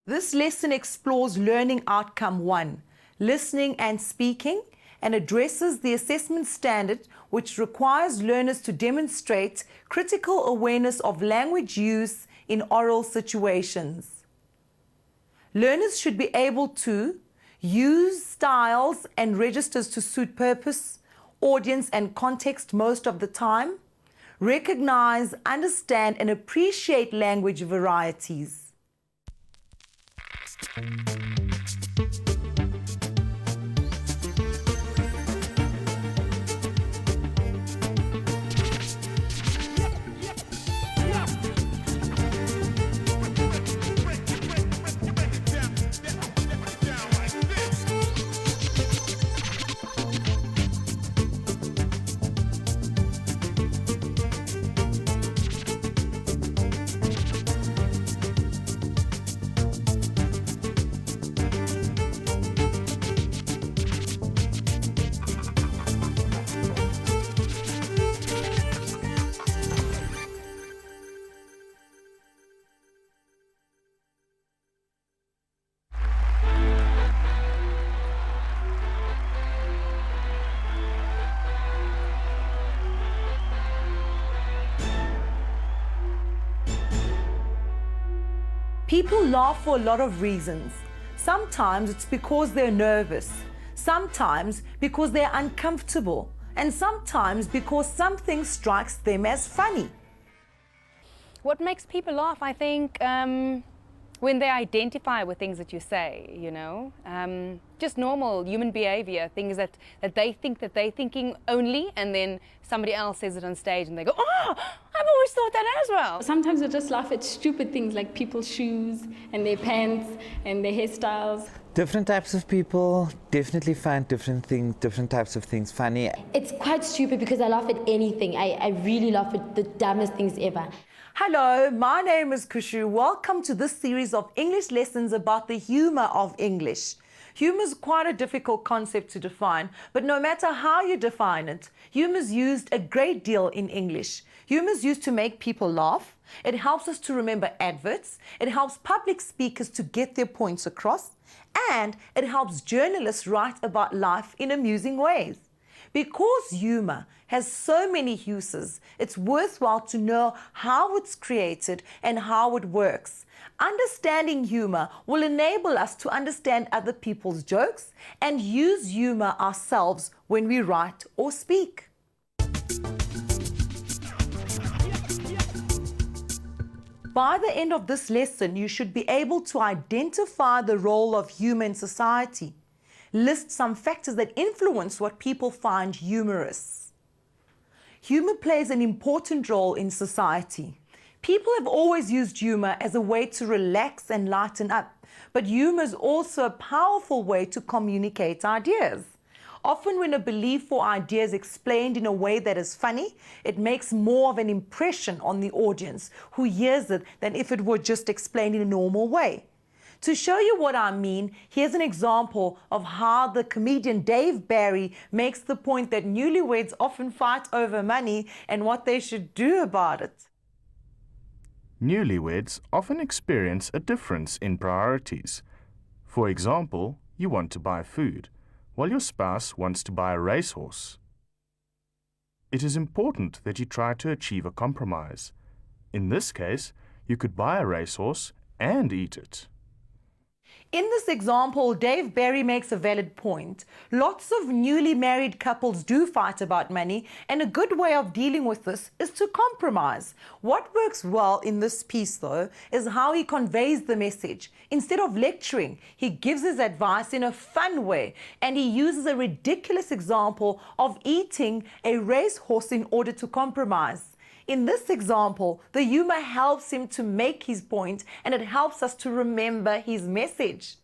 This lesson explores learning outcome 1, listening and speaking, and addresses the assessment standard which requires learners to demonstrate critical awareness of language use in oral situations. Learners should be able to use styles and registers to suit purpose, audience and context most of the time, recognize, understand and appreciate language varieties. People laugh for a lot of reasons. Sometimes it's because they're nervous, sometimes because they're uncomfortable, and sometimes because something strikes them as funny. What makes people laugh, I think, when they identify with things that you say, you know, just normal human behavior, things that they think that they're thinking only, and then somebody else says it on stage and they go, oh, I've always thought that as well. Sometimes we just laugh at stupid things like people's shoes and their pants and their hairstyles. Different types of people definitely find different types of things funny. It's quite stupid because I laugh at anything. I really laugh at the dumbest things ever. Hello, my name is Kushu. Welcome to this series of English lessons about the humour of English. Humour is quite a difficult concept to define, but no matter how you define it, humour is used a great deal in English. Humour is used to make people laugh. It helps us to remember adverts. It helps public speakers to get their points across. And it helps journalists write about life in amusing ways. Because humour has so many uses, it's worthwhile to know how it's created and how it works. Understanding humour will enable us to understand other people's jokes and use humour ourselves when we write or speak. By the end of this lesson, you should be able to identify the role of humour in society. List some factors that influence what people find humorous. Humour plays an important role in society. People have always used humour as a way to relax and lighten up, but humour is also a powerful way to communicate ideas. Often when a belief or idea is explained in a way that is funny, it makes more of an impression on the audience who hears it than if it were just explained in a normal way. To show you what I mean, here's an example of how the comedian Dave Barry makes the point that newlyweds often fight over money and what they should do about it. Newlyweds often experience a difference in priorities. For example, you want to buy food, while your spouse wants to buy a racehorse. It is important that you try to achieve a compromise. In this case, you could buy a racehorse and eat it. In this example, Dave Barry makes a valid point. Lots of newly married couples do fight about money, and a good way of dealing with this is to compromise. What works well in this piece, though, is how he conveys the message. Instead of lecturing, he gives his advice in a fun way, and he uses a ridiculous example of eating a racehorse in order to compromise. In this example, the humour helps him to make his point, and it helps us to remember his message.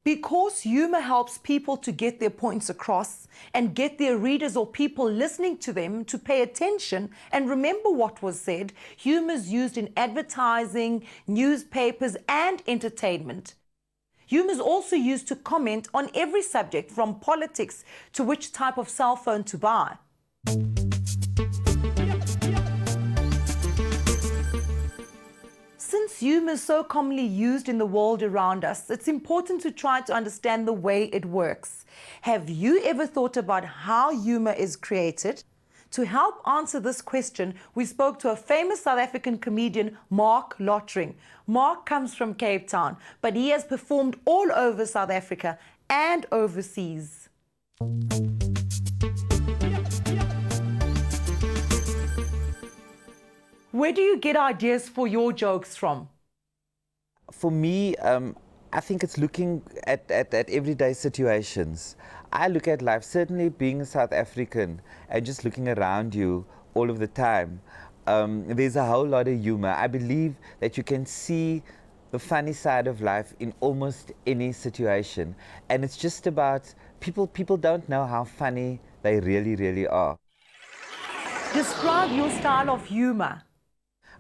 Because humour helps people to get their points across and get their readers or people listening to them to pay attention and remember what was said, humour is used in advertising, newspapers and entertainment. Humour is also used to comment on every subject, from politics to which type of cell phone to buy. Since humour is so commonly used in the world around us, it's important to try to understand the way it works. Have you ever thought about how humour is created? To help answer this question, we spoke to a famous South African comedian, Mark Lottering. Mark comes from Cape Town, but he has performed all over South Africa and overseas. Where do you get ideas for your jokes from? For me, I think it's looking at everyday situations. I look at life, certainly being a South African and just looking around you all of the time, there's a whole lot of humor. I believe that you can see the funny side of life in almost any situation. And it's just about people don't know how funny they really, really are. Describe your style of humor.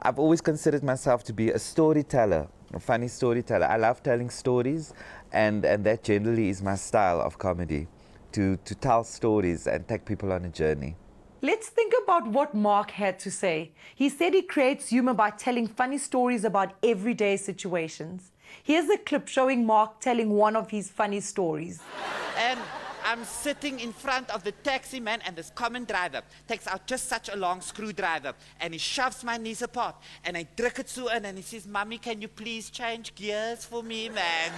I've always considered myself to be a storyteller, a funny storyteller. I love telling stories, and that generally is my style of comedy, to tell stories and take people on a journey. Let's think about what Mark had to say. He said he creates humor by telling funny stories about everyday situations. Here's a clip showing Mark telling one of his funny stories. And I'm sitting in front of the taxi man, and this common driver takes out just such a long screwdriver, and he shoves my knees apart, and I druk it so in, and he says, "Mommy, can you please change gears for me, man?"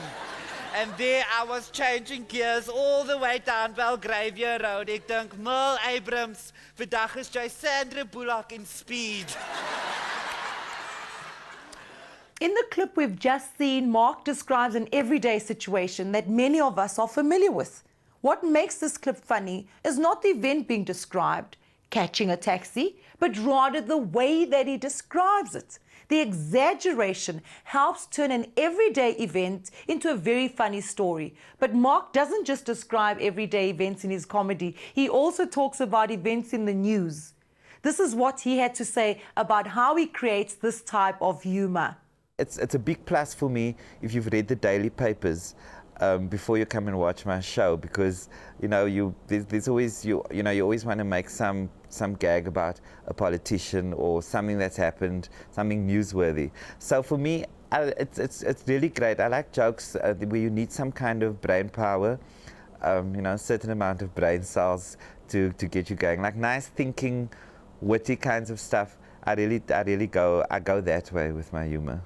And there I was changing gears all the way down Belgravia Road. Ek dink, Merle Abrams, vandag is jy Sandra Bullock in Speed. In the clip we've just seen, Mark describes an everyday situation that many of us are familiar with. What makes this clip funny is not the event being described, catching a taxi, but rather the way that he describes it. The exaggeration helps turn an everyday event into a very funny story. But Mark doesn't just describe everyday events in his comedy, he also talks about events in the news. This is what he had to say about how he creates this type of humor. It's a big plus for me if you've read the daily papers before you come and watch my show, because there's always you always want to make some gag about a politician or something that's happened, something newsworthy. So for me, it's really great. I like jokes where you need some kind of brain power, a certain amount of brain cells to get you going. Like nice thinking, witty kinds of stuff. I go that way with my humor.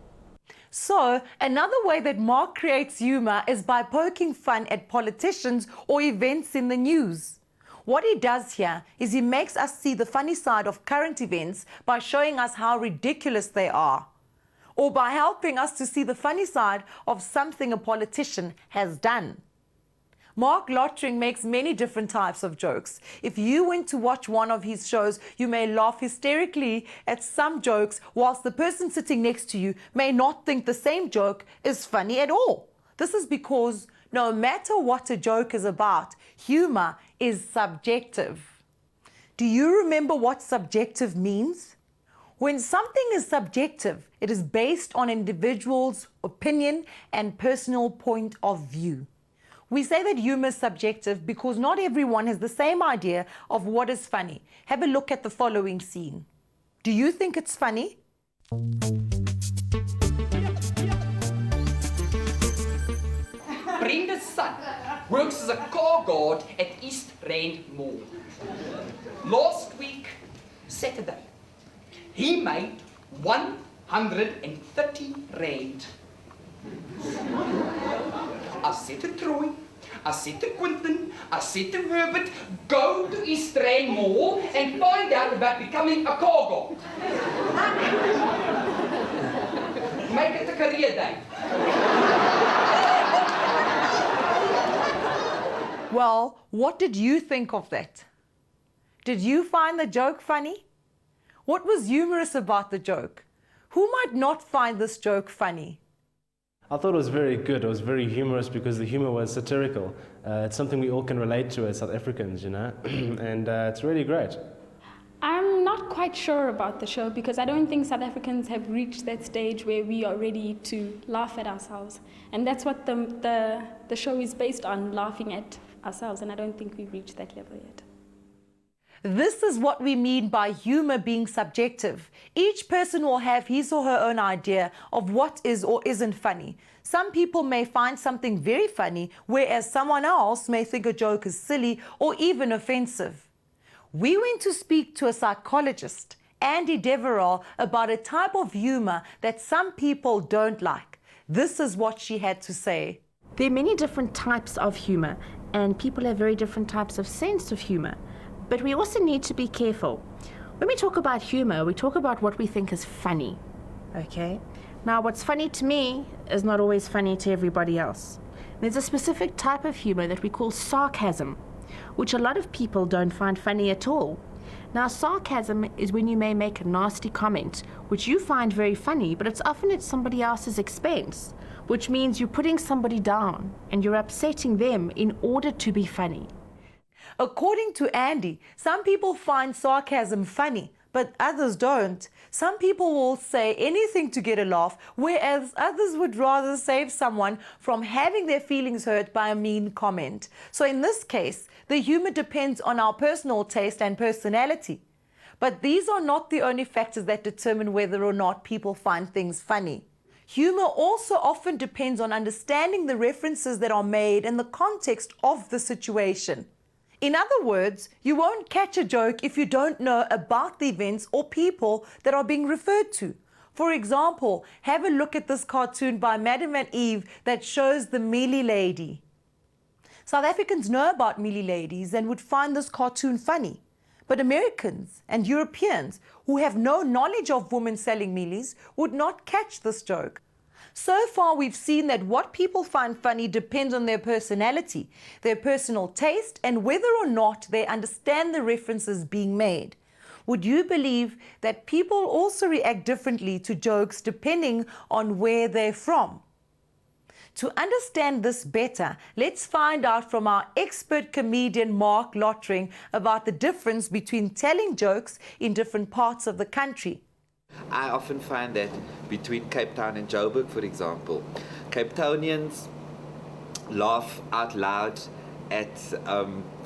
So, another way that Mark creates humor is by poking fun at politicians or events in the news. What he does here is he makes us see the funny side of current events by showing us how ridiculous they are, or by helping us to see the funny side of something a politician has done. Mark Lottering makes many different types of jokes. If you went to watch one of his shows, you may laugh hysterically at some jokes, whilst the person sitting next to you may not think the same joke is funny at all. This is because no matter what a joke is about, humor is subjective. Do you remember what subjective means? When something is subjective, it is based on an individual's opinion and personal point of view. We say that humor is subjective because not everyone has the same idea of what is funny. Have a look at the following scene. Do you think it's funny? Brenda's son works as a car guard at East Rand Mall. Last week, Saturday, he made 130 Rand. I said to Troy, I said to Quentin, I said to Herbert, go to East Rand Mall and find out about becoming a car guard. Make it a career day. Well, what did you think of that? Did you find the joke funny? What was humorous about the joke? Who might not find this joke funny? I thought it was very good. It was very humorous because the humor was satirical. It's something we all can relate to as South Africans, and it's really great. I'm not quite sure about the show because I don't think South Africans have reached that stage where we are ready to laugh at ourselves. And that's what the show is based on, laughing at ourselves, and I don't think we've reached that level yet. This is what we mean by humor being subjective. Each person will have his or her own idea of what is or isn't funny. Some people may find something very funny, whereas someone else may think a joke is silly or even offensive. We went to speak to a psychologist, Andy Deverell, about a type of humor that some people don't like. This is what she had to say. There are many different types of humor, and people have very different types of sense of humor. But we also need to be careful. When we talk about humor, we talk about what we think is funny, okay? Now, what's funny to me is not always funny to everybody else. There's a specific type of humor that we call sarcasm, which a lot of people don't find funny at all. Now, sarcasm is when you may make a nasty comment, which you find very funny, but it's often at somebody else's expense, which means you're putting somebody down and you're upsetting them in order to be funny. According to Andy, some people find sarcasm funny, but others don't. Some people will say anything to get a laugh, whereas others would rather save someone from having their feelings hurt by a mean comment. So in this case, the humor depends on our personal taste and personality. But these are not the only factors that determine whether or not people find things funny. Humor also often depends on understanding the references that are made and the context of the situation. In other words, you won't catch a joke if you don't know about the events or people that are being referred to. For example, have a look at this cartoon by Madam and Eve that shows the mealy lady. South Africans know about mealy ladies and would find this cartoon funny. But Americans and Europeans who have no knowledge of women selling mealies would not catch this joke. So far, we've seen that what people find funny depends on their personality, their personal taste, and whether or not they understand the references being made. Would you believe that people also react differently to jokes depending on where they're from? To understand this better, let's find out from our expert comedian Mark Lottering about the difference between telling jokes in different parts of the country. I often find that between Cape Town and Joburg, for example, Cape Townians laugh out loud at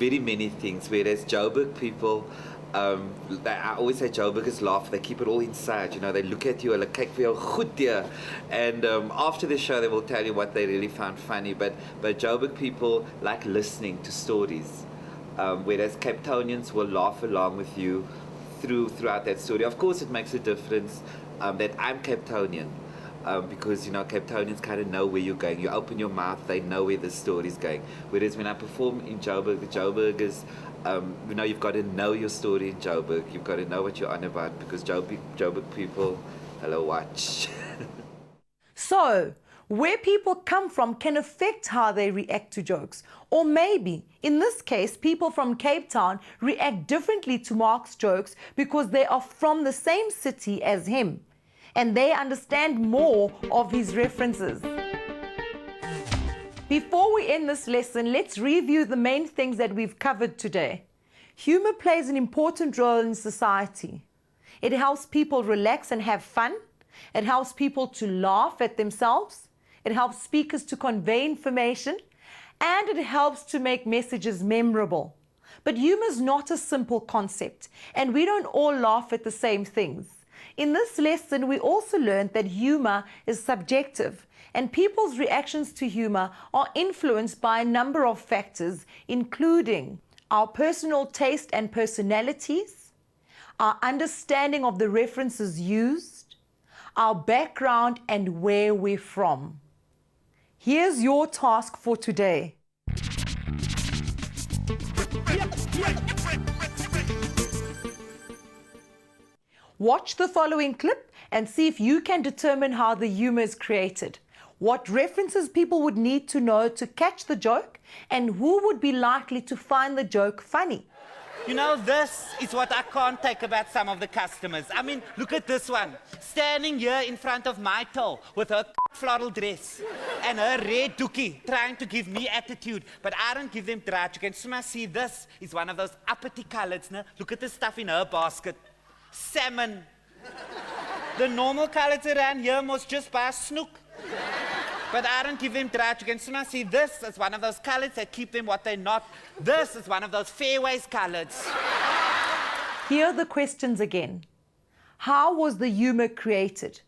very many things, whereas Joburg people, I always say Joburgers laugh, they keep it all inside, you know, they look at you and like, kyk vir jou goed dear, and after the show they will tell you what they really found funny, but Joburg people like listening to stories, whereas Cape Townians will laugh along with you throughout that story. Of course, it makes a difference that I'm Cape Townian, because, you know, Cape Townians kind of know where you're going. You open your mouth, they know where the story's going. Whereas when I perform in Joburg, the Joburgers, you know, you've got to know your story in Joburg. You've got to know what you're on about, because Joburg people, hello, watch. So, where people come from can affect how they react to jokes. Or maybe, in this case, people from Cape Town react differently to Mark's jokes because they are from the same city as him, and they understand more of his references. Before we end this lesson, let's review the main things that we've covered today. Humor plays an important role in society. It helps people relax and have fun. It helps people to laugh at themselves. It helps speakers to convey information, and it helps to make messages memorable. But humor is not a simple concept, and we don't all laugh at the same things. In this lesson, we also learned that humor is subjective, and people's reactions to humor are influenced by a number of factors, including our personal taste and personalities, our understanding of the references used, our background, and where we're from. Here's your task for today. Watch the following clip and see if you can determine how the humor is created, what references people would need to know to catch the joke, and who would be likely to find the joke funny. You know, this is what I can't take about some of the customers. I mean, look at this one. Standing here in front of my toe with her floral dress and her red dookie trying to give me attitude. But I don't give them drat. You can somehow see this is one of those uppity colors. No? Look at the stuff in her basket. Salmon. The normal colors around here must just buy a snook. But I don't give them drat. You can somehow see this is one of those colors that keep them what they're not. This is one of those fairways colors. Here are the questions again. How was the humour created?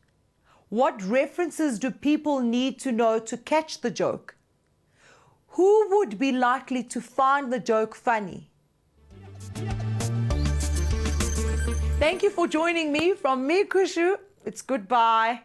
What references do people need to know to catch the joke? Who would be likely to find the joke funny? Thank you for joining me. From me, Kushu, it's goodbye.